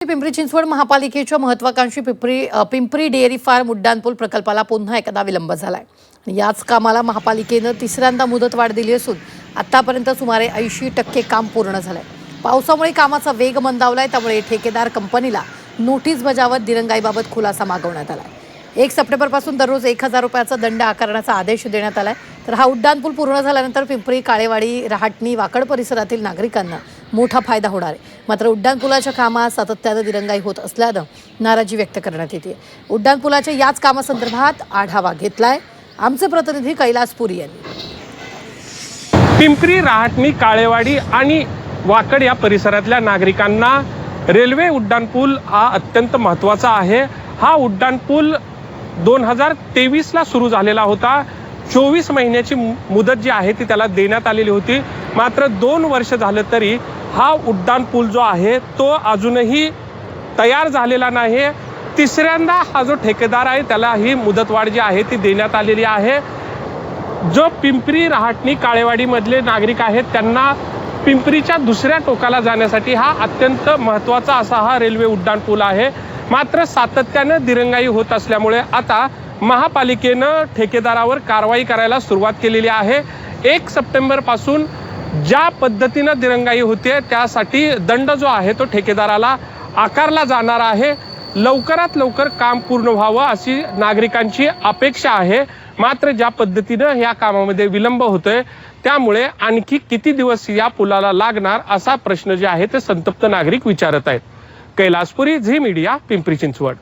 पिंपरी चिंचवड महापालिकेच्या महत्त्वाकांक्षी Pimpri dairy form उड्डाणपूल प्रकल्पाला पुन्हा एकदा विलंब झालाय। याच कामाला महापालिकेने तिसऱ्यांदा मुदतवाढ दिली असून आतापर्यंत सुमारे 80% काम पूर्ण झालंय। पावसामुळे कामाचा वेग मंदावलाय, त्यामुळे ठेकेदार कंपनीला नोटीस बजावत दिरंगाईबाबत खुलासा मागवण्यात आलाय। 1 सप्टेंबरपासून दररोज 1000 रुपयाचा दंड आकारण्याचा आदेश देण्यात आलाय। तर हा उड्डाणपूल पूर्ण झाल्यानंतर पिंपरी, काळेवाडी, रहाटणी, वाकड परिसरातील नागरिकांना मोठा फायदा होणार आहे। मात्र उड्डाणपुलाच्या कामात सातत्याने दिरंगाई होत असल्यानं नाराजी व्यक्त करण्यात येते। उड्डाणपुलाच्या याच कामासंदर्भात आढावा घेतलाय आमचे प्रतिनिधी कैलासपुरी यांनी। पिंपरी, रहाटणी, काळेवाडी आणि वाकड या परिसरातल्या नागरिकांना रेल्वे उड्डाणपूल हा अत्यंत महत्त्वाचा आहे। हा उड्डाणपूल 2023 ला सुरू झालेला होता। 24 महिन्याची मुदत जी आहे ती त्याला देण्यात आलेली होती। मात्र 2 वर्ष झालं तरी हा उड्डाणपूल जो आहे तो अजूनही तयार झालेला नाही। तिसऱ्यांदा हा जो ठेकेदार आहे त्याला ही मुदतवाढ जी आहे ती देण्यात आलेली आहे। जो पिंपरी, रहाटणी, काळेवाडी मधले नागरिक आहेत त्यांना पिंपरीच्या दुसऱ्या टोकाला जाण्यासाठी हा अत्यंत महत्त्वाचा असा हा रेल्वे उड्डाणपूल आहे। मात्र सातत्याने दिरंगाई होत असल्यामुळे आता महापालिकेनं ठेकेदारावर कारवाई करायला सुरुवात केलेली आहे। 1 सप्टेंबर पासून ज्या पद्धतीने दिरंगाई होते त्यासाठी दंड जो आहे तो ठेकेदाराला आकारला जाणार आहे। लवकरात लवकर काम पूर्ण व्हावं अशी नागरिकांची अपेक्षा आहे। मात्र ज्या पद्धतीने या कामामध्ये विलंब होतोय त्यामुळे आणखी किती दिवस या पुलाला लागणार असा प्रश्न जे आहे ते संतप्त नागरिक विचारत आहेत। कैलासपुरी, झी मीडिया, पिंपरी चिंचवड।